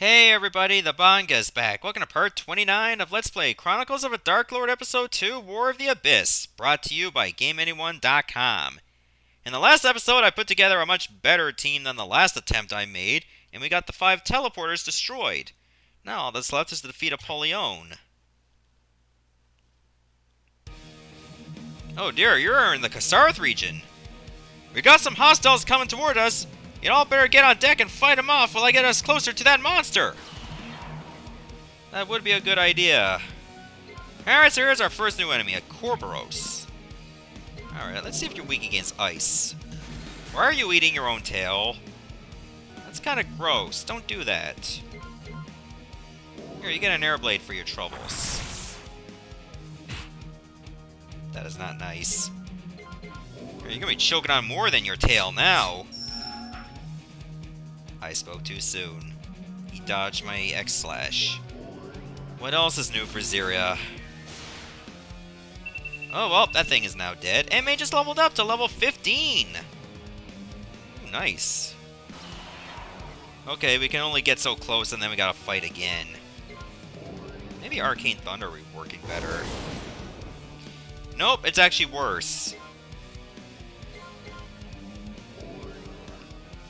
Hey everybody, the Banga's back. Welcome to part 29 of Let's Play Chronicles of a Dark Lord Episode 2, War of the Abyss, brought to you by GameAnyone.com. In the last episode, I put together a much better team than the last attempt I made, and we got the 5 teleporters destroyed. Now all that's left is to defeat Appolly'ione. Oh dear, you're in the Kisareth region. We got some hostiles coming toward us. You all better get on deck and fight them off while I get us closer to that monster. That would be a good idea. Alright, so here's our first new enemy, a Corboros. Alright, let's see if you're weak against ice. Why are you eating your own tail? That's kind of gross. Don't do that. Here, you get an air blade for your troubles. That is not nice. Here, you're gonna be choking on more than your tail now. I spoke too soon. He dodged my X-Slash. What else is new for Zyria? Oh, well, that thing is now dead. And May just leveled up to level 15! Ooh, nice. Okay, we can only get so close and then we gotta fight again. Maybe Arcane Thunder will be working better. Nope, it's actually worse.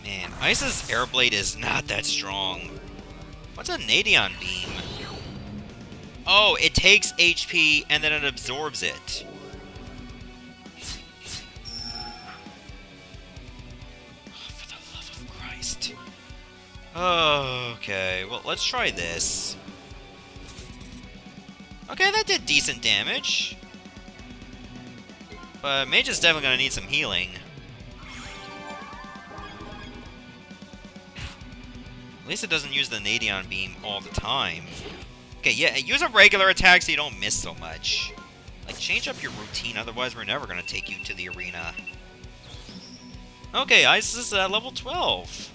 Man, Ice's Airblade is not that strong. What's a Nadion Beam? Oh, it takes HP and then it absorbs it. Oh, for the love of Christ. Oh, okay, well, let's try this. Okay, that did decent damage. But Mage is definitely gonna need some healing. At least it doesn't use the Nadion Beam all the time. Okay, yeah, use a regular attack so you don't miss so much. Like, change up your routine, otherwise we're never going to take you to the arena. Okay, Ice is at level 12.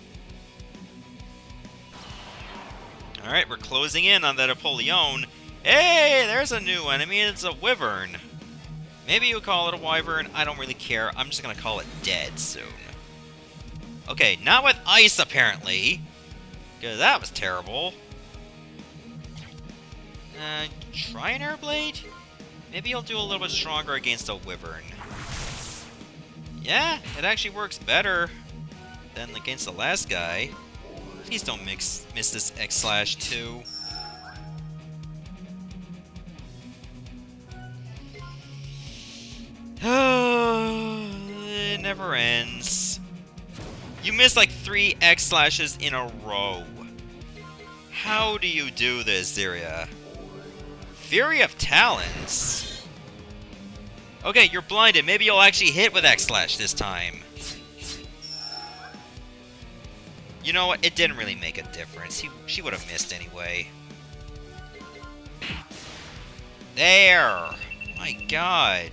Alright, we're closing in on that Appolly'ione. Hey, there's a new enemy, it's a Wyvern. Maybe you call it a Wyvern, I don't really care. I'm just going to call it dead soon. Okay, not with Ice, apparently. Because that was terrible. Try an Airblade? Maybe you'll do a little bit stronger against a Wyvern. Yeah, it actually works better than against the last guy. Please don't miss this X-Slash too. It never ends. You missed like 3 X-Slashes in a row. How do you do this, Zyria? Fury of Talons? Okay, you're blinded. Maybe you'll actually hit with X-Slash this time. You know what? It didn't really make a difference. She would have missed anyway. There! My god.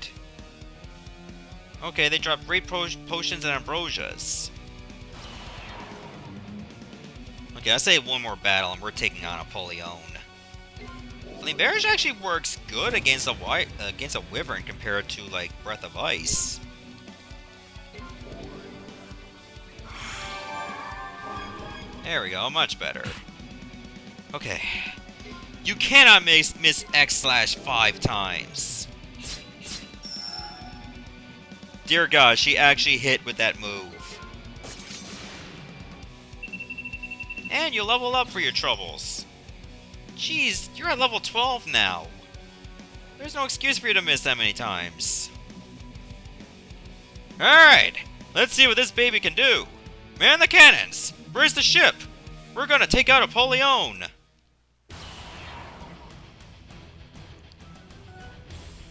Okay, they dropped great potions and ambrosias. Okay, I say one more battle and we're taking on Appolly'ione. Flame Barrage actually works good against a Wyvern compared to, like, Breath of Ice. There we go, much better. Okay. You cannot miss X-Slash 5 times. Dear God, she actually hit with that move. And you level up for your troubles. Jeez, you're at level 12 now. There's no excuse for you to miss that many times. Alright, let's see what this baby can do. Man the cannons! Brace the ship! We're gonna take out Appolly'ione!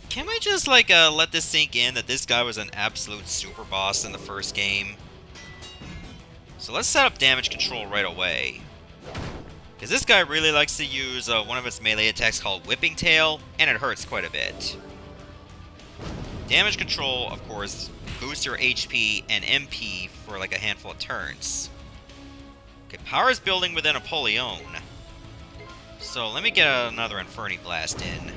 Can we just, like, let this sink in that this guy was an absolute super boss in the first game? So let's set up damage control right away. Because this guy really likes to use one of his melee attacks called Whipping Tail, and it hurts quite a bit. Damage control, of course, boosts your HP and MP for like a handful of turns. Okay, power is building within Appolly'ione. So let me get another Inferni Blast in.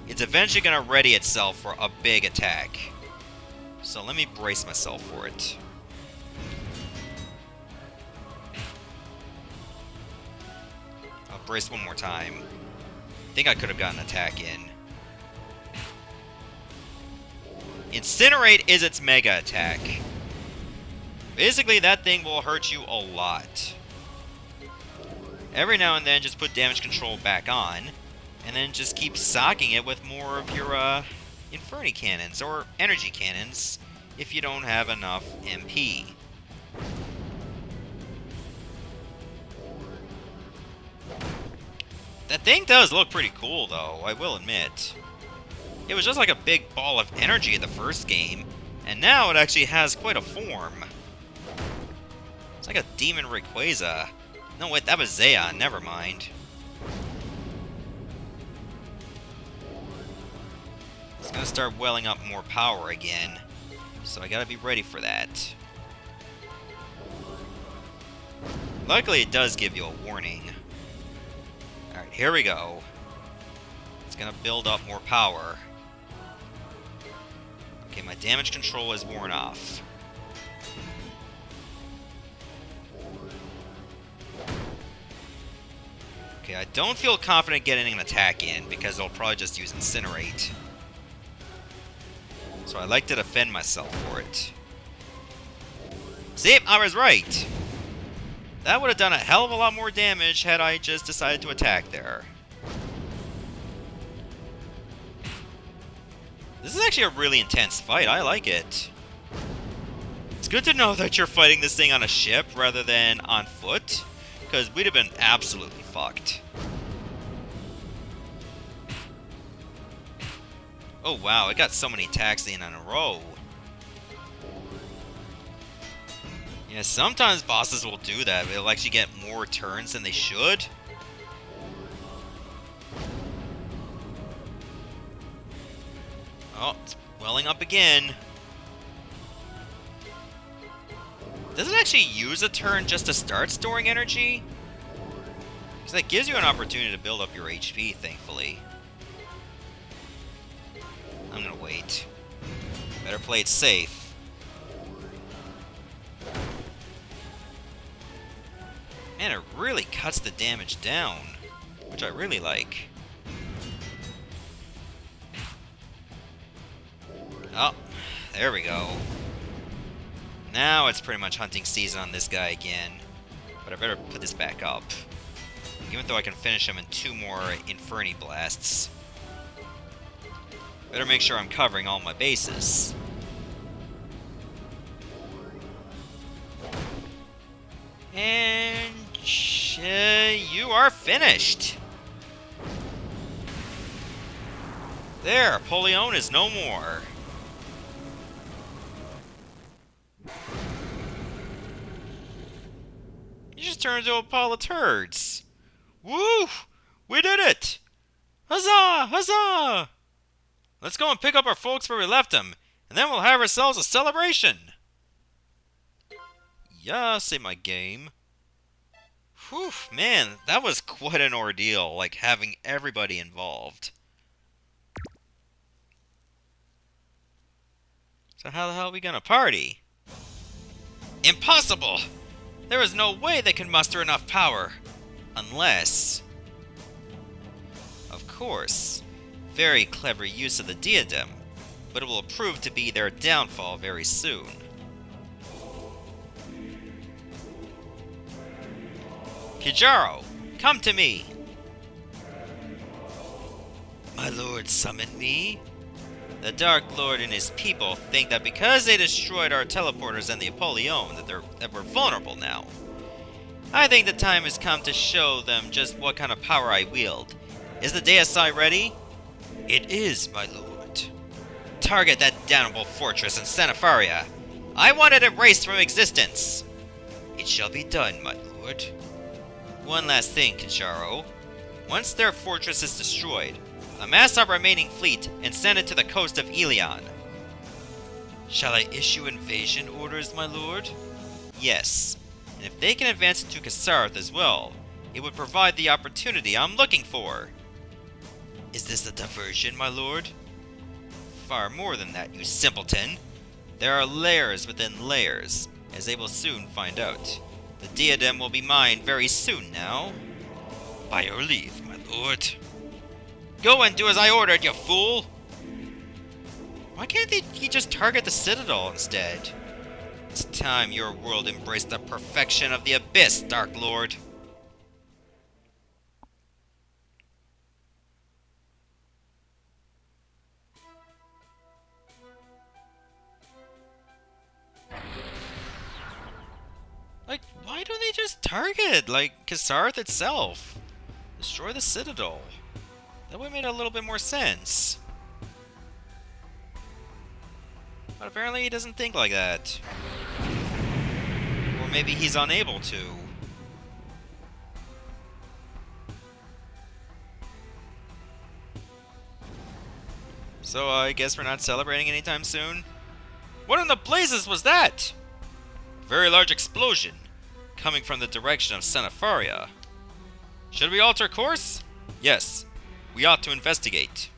It's eventually going to ready itself for a big attack. So let me brace myself for it. I'll brace one more time. I think I could have gotten an attack in. Incinerate is its mega attack. Basically, that thing will hurt you a lot. Every now and then, just put damage control back on, and then just keep socking it with more of your Inferni cannons, or energy cannons, if you don't have enough MP. That thing does look pretty cool, though, I will admit. It was just like a big ball of energy in the first game, and now it actually has quite a form. It's like a demon Rayquaza. No, wait, that was Zeon, never mind. It's gonna start welling up more power again, so I gotta be ready for that. Luckily, it does give you a warning. Alright, here we go. It's gonna build up more power. Okay, my damage control is worn off. Okay, I don't feel confident getting an attack in, because they'll probably just use Incinerate. So I like to defend myself for it. See, I was right! That would have done a hell of a lot more damage had I just decided to attack there. This is actually a really intense fight. I like it. It's good to know that you're fighting this thing on a ship rather than on foot, because we'd have been absolutely fucked. Oh wow, it got so many attacks in a row. Yeah, sometimes bosses will do that. They'll actually get more turns than they should. Oh, it's welling up again. Does it actually use a turn just to start storing energy? Because that gives you an opportunity to build up your HP, thankfully. I'm gonna wait. Better play it safe. Man, it really cuts the damage down, which I really like. Oh, there we go. Now it's pretty much hunting season on this guy again. But I better put this back up. Even though I can finish him in 2 more Inferni blasts. Better make sure I'm covering all my bases. And you are finished. There, Appolly'ione is no more. You just turned into a pile of turds. Woo! We did it! Huzzah! Huzzah! Let's go and pick up our folks where we left them, and then we'll have ourselves a celebration. Yeah, say my game. Whew, man, that was quite an ordeal, like having everybody involved. So how the hell are we gonna party? Impossible! There is no way they can muster enough power. Unless... Of course. Very clever use of the diadem, but it will prove to be their downfall very soon. Kijaro, come to me! My lord summoned me? The Dark Lord and his people think that because they destroyed our teleporters and the Appolly'ione that we're vulnerable now. I think the time has come to show them just what kind of power I wield. Is the Deusai ready? It is, my lord. Target that damnable fortress in Sanafaria. I want it erased from existence. It shall be done, my lord. One last thing, Kijaro. Once their fortress is destroyed, amass our remaining fleet and send it to the coast of Ilion. Shall I issue invasion orders, my lord? Yes, and if they can advance into Kisareth as well, it would provide the opportunity I'm looking for. Is this a diversion, my lord? Far more than that, you simpleton. There are layers within layers, as they will soon find out. The diadem will be mine very soon now. By your leave, my lord. Go and do as I ordered, you fool! Why can't he just target the Citadel instead? It's time your world embraced the perfection of the Abyss, Dark Lord. Like, why don't they just target, like, Kisareth itself? Destroy the Citadel. That would have made a little bit more sense. But apparently he doesn't think like that. Or maybe he's unable to. So I guess we're not celebrating anytime soon? What in the blazes was that? A very large explosion, coming from the direction of Senepharia. Should we alter course? Yes, we ought to investigate.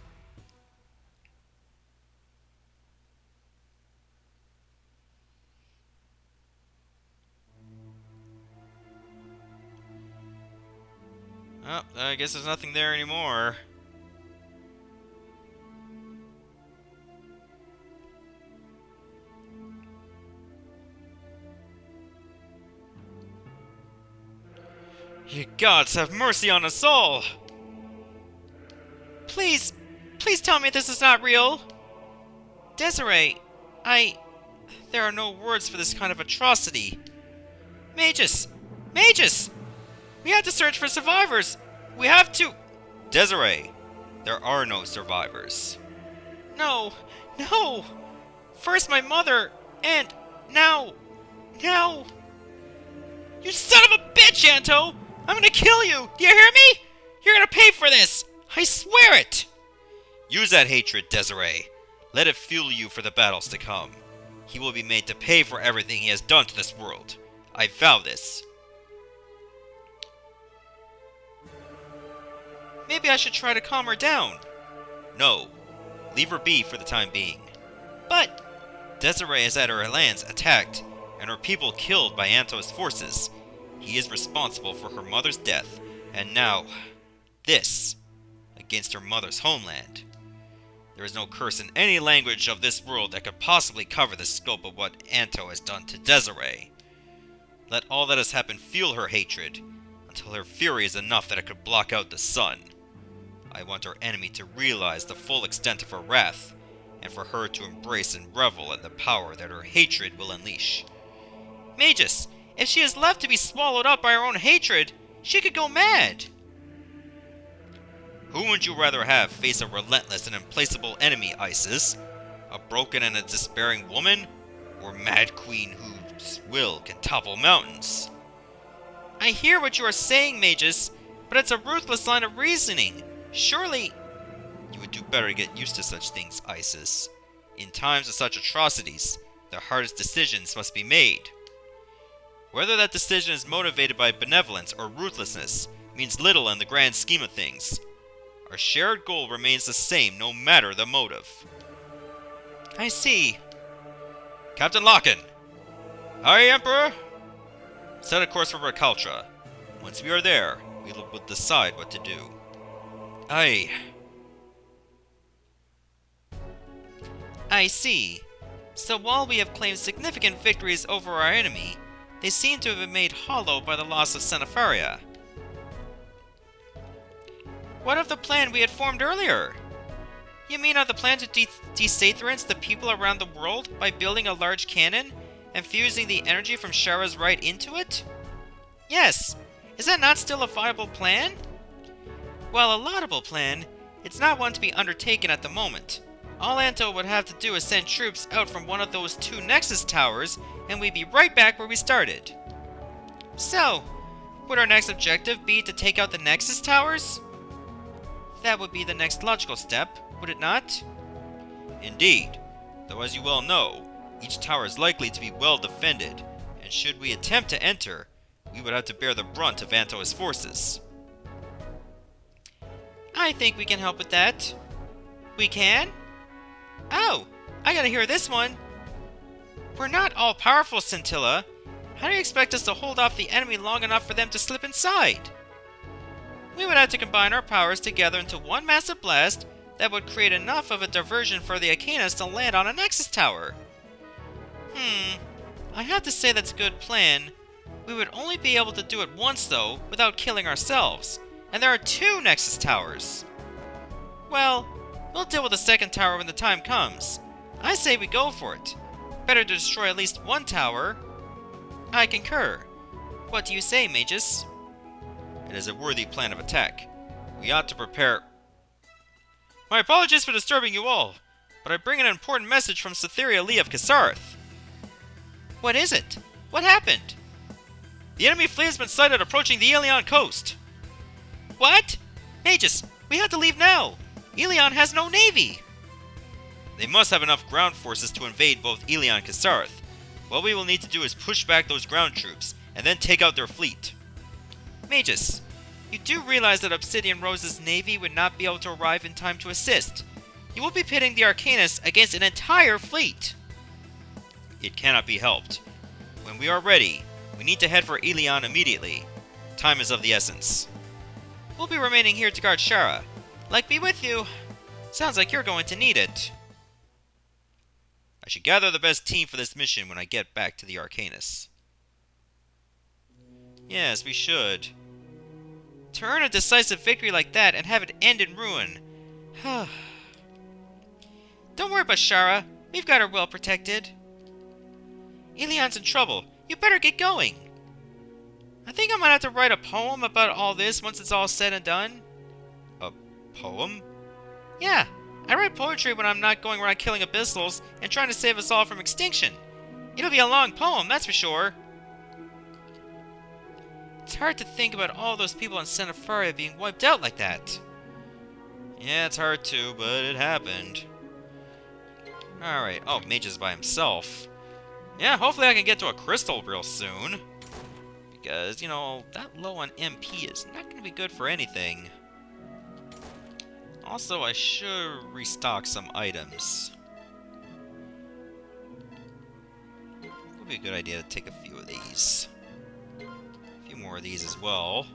Oh, I guess there's nothing there anymore. You gods have mercy on us all! Please tell me this is not real! Desiree, there are no words for this kind of atrocity. Magus! Magus! We have to search for survivors! We have to... Desiree, there are no survivors. No! No! First my mother, and now... You son of a bitch, Anto! I'm gonna kill you! Do you hear me? You're gonna pay for this! I swear it! Use that hatred, Desiree. Let it fuel you for the battles to come. He will be made to pay for everything he has done to this world. I vow this. Maybe I should try to calm her down. No. Leave her be for the time being. But Desiree has had her lands attacked and her people killed by Anto's forces. He is responsible for her mother's death, and now, this, against her mother's homeland. There is no curse in any language of this world that could possibly cover the scope of what Anto has done to Desiree. Let all that has happened fuel her hatred, until her fury is enough that it could block out the sun. I want our enemy to realize the full extent of her wrath, and for her to embrace and revel in the power that her hatred will unleash. Magus, if she is left to be swallowed up by her own hatred, she could go mad. Who would you rather have face a relentless and implacable enemy, Isis? A broken and a despairing woman? Or Mad Queen whose will can topple mountains? I hear what you are saying, Magus, but it's a ruthless line of reasoning. Surely... You would do better to get used to such things, Isis. In times of such atrocities, the hardest decisions must be made. Whether that decision is motivated by benevolence or ruthlessness means little in the grand scheme of things. Our shared goal remains the same no matter the motive. I see. Captain Locken! Aye, Emperor! Set a course for Recaltra. Once we are there, we will decide what to do. Aye. I see. So while we have claimed significant victories over our enemy, they seem to have been made hollow by the loss of Senepharia. What of the plan we had formed earlier? You mean of the plan to desatherance the people around the world by building a large cannon and fusing the energy from Shara's right into it? Yes. Is that not still a viable plan? While a laudable plan, it's not one to be undertaken at the moment. All Anto would have to do is send troops out from one of those two Nexus towers, and we'd be right back where we started. So, would our next objective be to take out the Nexus towers? That would be the next logical step, would it not? Indeed, though as you well know, each tower is likely to be well defended, and should we attempt to enter, we would have to bear the brunt of Anto's forces. I think we can help with that. We can? Oh, I gotta hear this one. We're not all-powerful, Scintilla. How do you expect us to hold off the enemy long enough for them to slip inside? We would have to combine our powers together into one massive blast that would create enough of a diversion for the Arcanus to land on a Nexus Tower. I have to say that's a good plan. We would only be able to do it once, though, without killing ourselves. And there are 2 Nexus Towers. Well, we'll deal with the second tower when the time comes. I say we go for it. Better to destroy at least one tower. I concur. What do you say, Magus? It is a worthy plan of attack. We ought to prepare... My apologies for disturbing you all, but I bring an important message from Cytherea Lee of Kisareth. What is it? What happened? The enemy fleet has been sighted approaching the Appolly'ione coast. What? Magus, we have to leave now. Appolly'ione has no navy. They must have enough ground forces to invade both Appolly'ione and Kisareth. What we will need to do is push back those ground troops, and then take out their fleet. Magus, you do realize that Obsidian Rose's navy would not be able to arrive in time to assist. You will be pitting the Arcanus against an entire fleet. It cannot be helped. When we are ready, we need to head for Appolly'ione immediately. Time is of the essence. We'll be remaining here to guard Shara. Like be with you. Sounds like you're going to need it. I should gather the best team for this mission when I get back to the Arcanus. Yes, we should. To earn a decisive victory like that and have it end in ruin. Don't worry about Shara. We've got her well protected. Appollyione's in trouble. You better get going. I think I might have to write a poem about all this once it's all said and done. A poem? Yeah, I write poetry when I'm not going around killing abyssals and trying to save us all from extinction. It'll be a long poem, that's for sure. It's hard to think about all those people in Senefaria being wiped out like that. Yeah, it's hard to, but it happened. Alright, oh, Mage is by himself. Yeah, hopefully I can get to a crystal real soon. Because, you know, that low on MP is not going to be good for anything. Also, I should restock some items. Would be a good idea to take a few of these. A few more of these as well.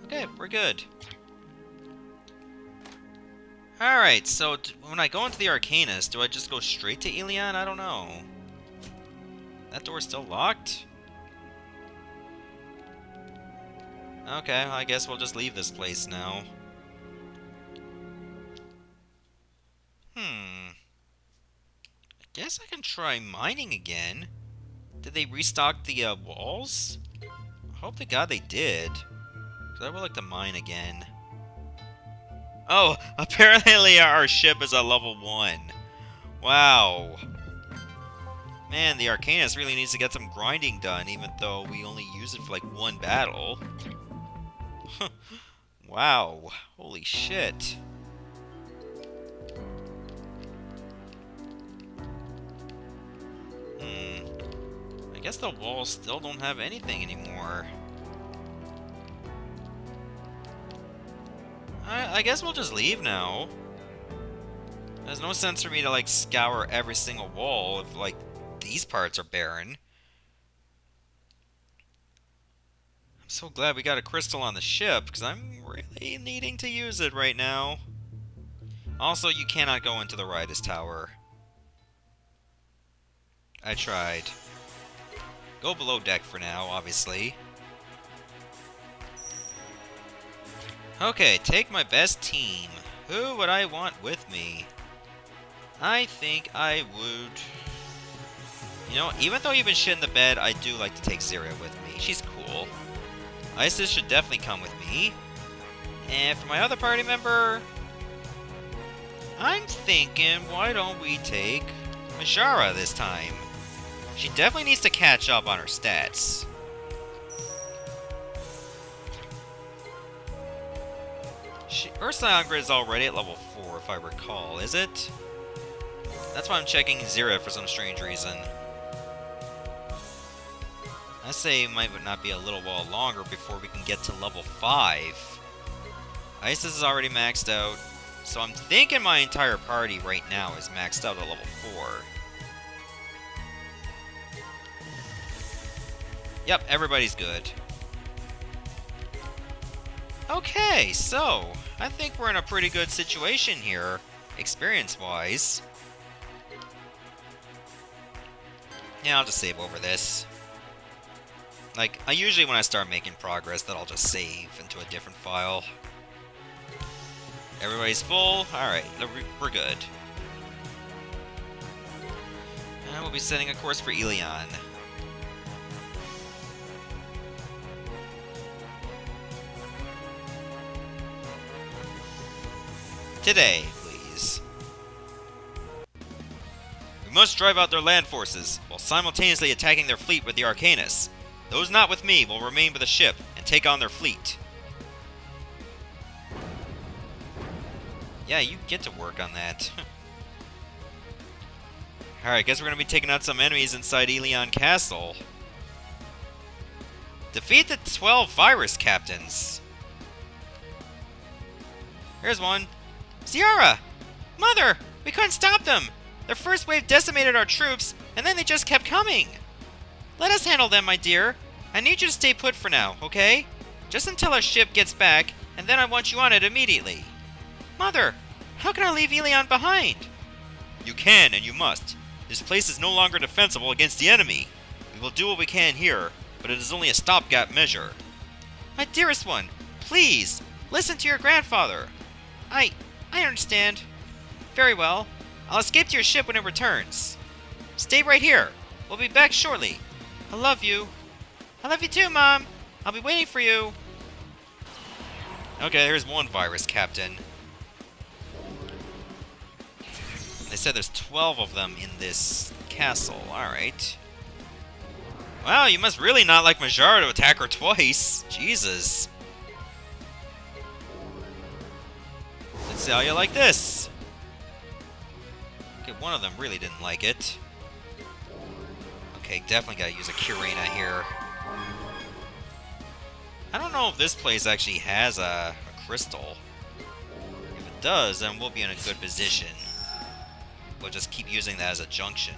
Okay, we're good. Alright, so when I go into the Arcanus, do I just go straight to Appolly'ione? I don't know. That door's still locked? Okay, I guess we'll just leave this place now. I guess I can try mining again. Did they restock the walls? I hope to God they did. Because I would like to mine again. Oh, apparently our ship is at level 1. Wow. Man, the Arcanus really needs to get some grinding done, even though we only use it for like 1 battle. Wow. Holy shit. I guess the walls still don't have anything anymore. I guess we'll just leave now. There's no sense for me to, like, scour every single wall if, like, these parts are barren. I'm so glad we got a crystal on the ship, because I'm really needing to use it right now. Also, you cannot go into the Riders Tower. I tried. Go below deck for now, obviously. Okay, take my best team. Who would I want with me? I think I would... You know, even though you've been shit in the bed, I do like to take Zira with me. She's cool. Isis should definitely come with me. And for my other party member... I'm thinking, why don't we take Majara this time? She definitely needs to catch up on her stats. Her Scion Grid is already at level 4, if I recall, is it? That's why I'm checking Zira for some strange reason. I say it might not be a little while longer before we can get to level 5. Isis is already maxed out, so I'm thinking my entire party right now is maxed out at level 4. Yep, everybody's good. Okay, so I think we're in a pretty good situation here, experience-wise. Yeah, I'll just save over this. Like, I usually when I start making progress, that I'll just save into a different file. Everybody's full? Alright, we're good. And we'll be setting a course for Appolly'ione. Today, please. We must drive out their land forces, while simultaneously attacking their fleet with the Arcanus. Those not with me will remain with the ship, and take on their fleet. Yeah, you get to work on that. Alright, guess we're gonna be taking out some enemies inside Appolly'ione Castle. Defeat the 12 virus captains. Here's one. Ziara! Mother! We couldn't stop them! Their first wave decimated our troops, and then they just kept coming! Let us handle them, my dear. I need you to stay put for now, okay? Just until our ship gets back, and then I want you on it immediately. Mother! How can I leave Appolly'ione behind? You can, and you must. This place is no longer defensible against the enemy. We will do what we can here, but it is only a stopgap measure. My dearest one, please, listen to your grandfather. I understand. Very well. I'll escape to your ship when it returns. Stay right here. We'll be back shortly. I love you. I love you too, Mom. I'll be waiting for you. Okay, here's one virus captain. They said there's 12 of them in this castle. Alright. Wow, you must really not like Majara to attack her twice. Jesus. Let's see how you like this. Okay, one of them really didn't like it. Okay, definitely gotta use a Curina here. I don't know if this place actually has a crystal. If it does, then we'll be in a good position. We'll just keep using that as a junction.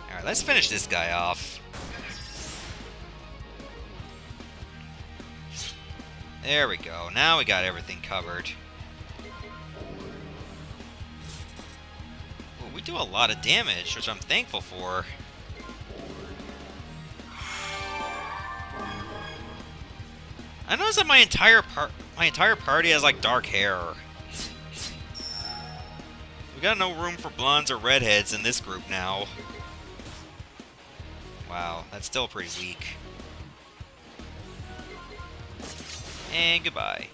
Alright, let's finish this guy off. There we go. Now we got everything covered. Ooh, we do a lot of damage, which I'm thankful for. I noticed that my entire party has like dark hair. We got no room for blondes or redheads in this group now. Wow, that's still pretty weak. And goodbye.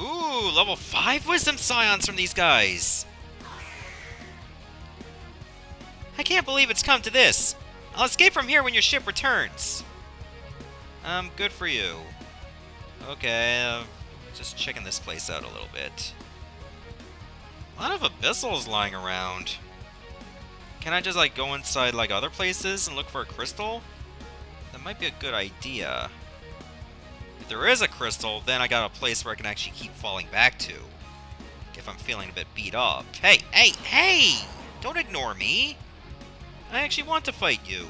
Ooh, level 5 Wisdom Scions from these guys! I can't believe it's come to this! I'll escape from here when your ship returns! Good for you. Okay, just checking this place out a little bit. A lot of abyssals lying around. Can I just, like, go inside, like, other places and look for a crystal? That might be a good idea. If there is a crystal, then I got a place where I can actually keep falling back to. If I'm feeling a bit beat up. Hey, hey, hey! Don't ignore me! I actually want to fight you.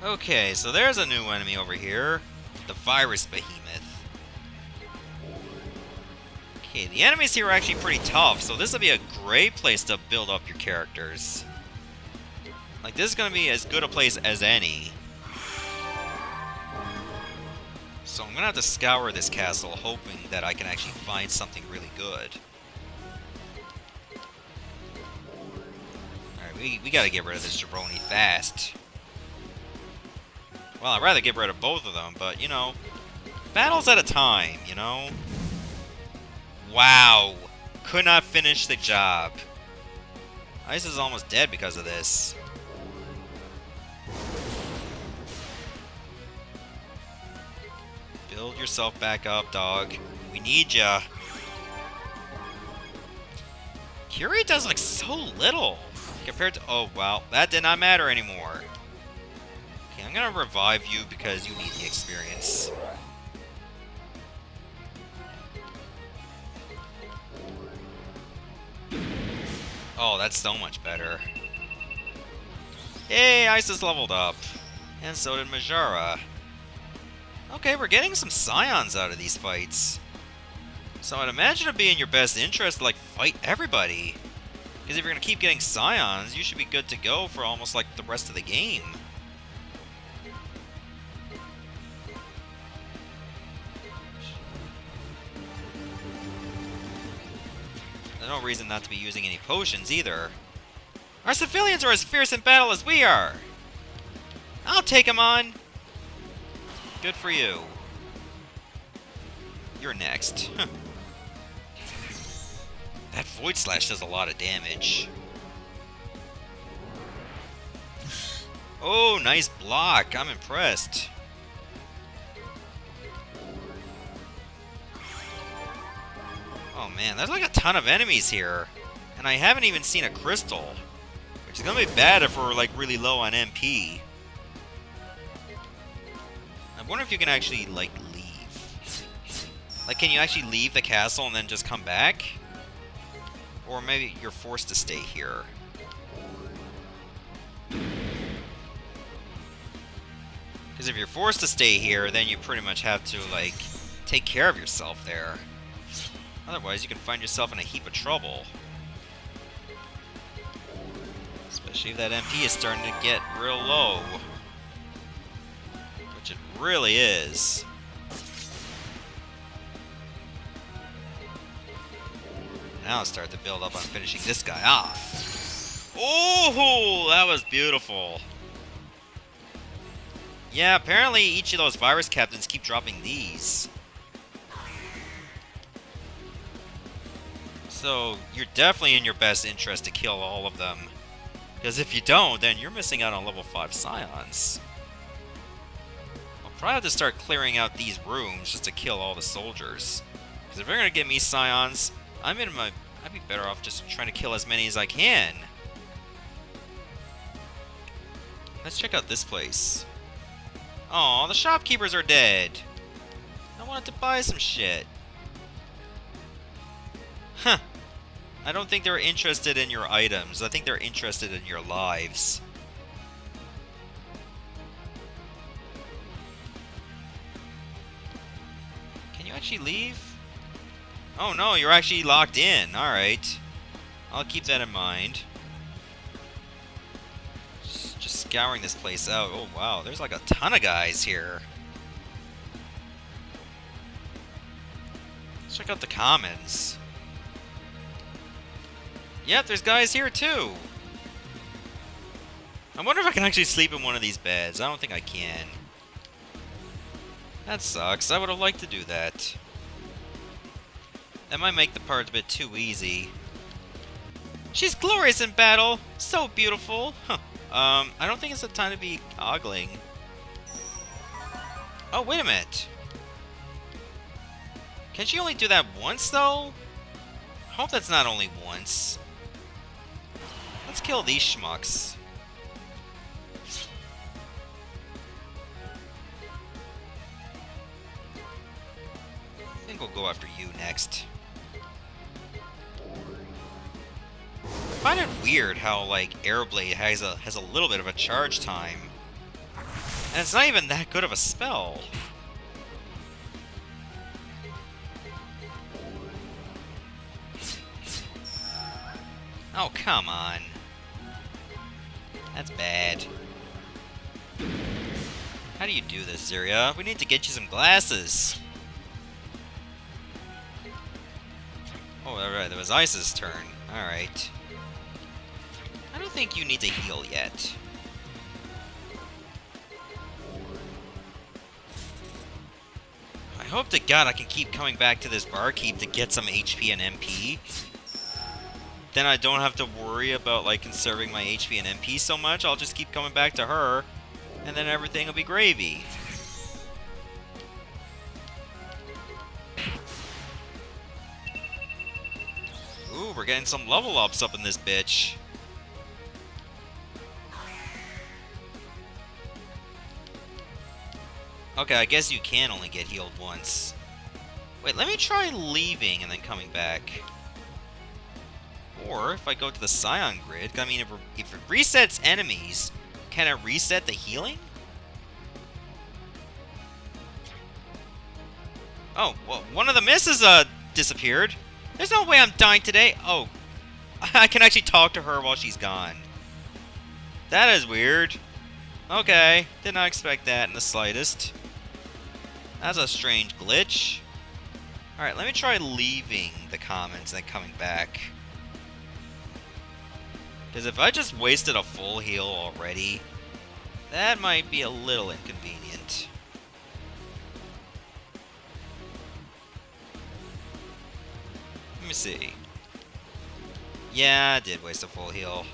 Okay, so there's a new enemy over here. The Virus Behemoth. Okay, the enemies here are actually pretty tough, so this will be a great place to build up your characters. Like, this is going to be as good a place as any. So I'm going to have to scour this castle, hoping that I can actually find something really good. Alright, we got to get rid of this jabroni fast. Well, I'd rather get rid of both of them, but, you know, battles at a time, you know? Wow. Could not finish the job. Ice is almost dead because of this. Build yourself back up, dog. We need ya. Curie does, like, so little compared to... Oh, well, that did not matter anymore. Okay, I'm gonna revive you because you need the experience. Oh, that's so much better. Hey, Isis leveled up. And so did Majara. Okay, we're getting some Scions out of these fights. So I'd imagine it'd be in your best interest to, like, fight everybody. Because if you're going to keep getting Scions, you should be good to go for almost, like, the rest of the game. There's no reason not to be using any potions, either. Our civilians are as fierce in battle as we are! I'll take them on! Good for you. You're next. That Void Slash does a lot of damage. Oh, nice block. I'm impressed. Oh man, there's like a ton of enemies here. And I haven't even seen a crystal. Which is gonna be bad if we're like really low on MP. I wonder if you can actually like leave. Like, can you actually leave the castle and then just come back? Or maybe you're forced to stay here. Because if you're forced to stay here, then you pretty much have to, like, take care of yourself there. Otherwise, you can find yourself in a heap of trouble. Especially if that MP is starting to get real low. Which it really is. Now I'll start to build up on finishing this guy off. Oh, that was beautiful. Yeah, apparently each of those virus captains keep dropping these. So you're definitely in your best interest to kill all of them. Because if you don't, then you're missing out on level 5 Scions. I'll probably have to start clearing out these rooms just to kill all the soldiers. Because if they're going to get me Scions, I'd be better off just trying to kill as many as I can. Let's check out this place. Aw, the shopkeepers are dead. I wanted to buy some shit. Huh. I don't think they're interested in your items. I think they're interested in your lives. Can you actually leave? Oh no, you're actually locked in. Alright. I'll keep that in mind. Just scouring this place out. Oh wow, there's like a ton of guys here. Let's check out the commons. Yep, there's guys here too. I wonder if I can actually sleep in one of these beds. I don't think I can. That sucks. I would have liked to do that. That might make the part a bit too easy. She's glorious in battle! So beautiful! Huh. I don't think it's the time to be ogling. Oh, wait a minute. Can she only do that once, though? I hope that's not only once. Let's kill these schmucks. I think we'll go after you next. I find it weird how, like, Airblade has a little bit of a charge time. And it's not even that good of a spell. Oh, come on. That's bad. How do you do this, Syria? We need to get you some glasses. Oh, alright, that was Ice's turn. Alright. I don't think you need to heal yet. I hope to God I can keep coming back to this barkeep to get some HP and MP. Then I don't have to worry about, like, conserving my HP and MP so much. I'll just keep coming back to her, and then everything will be gravy. Ooh, we're getting some level ups up in this bitch. Okay, I guess you can only get healed once. Wait, let me try leaving and then coming back. Or, if I go to the Scion grid, I mean, if it resets enemies, can it reset the healing? Oh, well, one of the misses, disappeared. There's no way I'm dying today. Oh, I can actually talk to her while she's gone. That is weird. Okay, did not expect that in the slightest. That's a strange glitch. Alright, let me try leaving the comments and then coming back. Because if I just wasted a full heal already, that might be a little inconvenient. Let me see. Yeah, I did waste a full heal.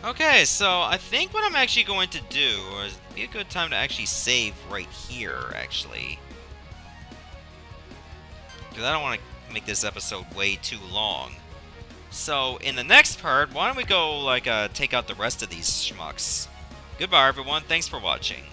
Okay, so I think what I'm actually going to do is be a good time to actually save right here, actually. Because I don't want to make this episode way too long. So, in the next part, why don't we go, like, take out the rest of these schmucks. Goodbye, everyone. Thanks for watching.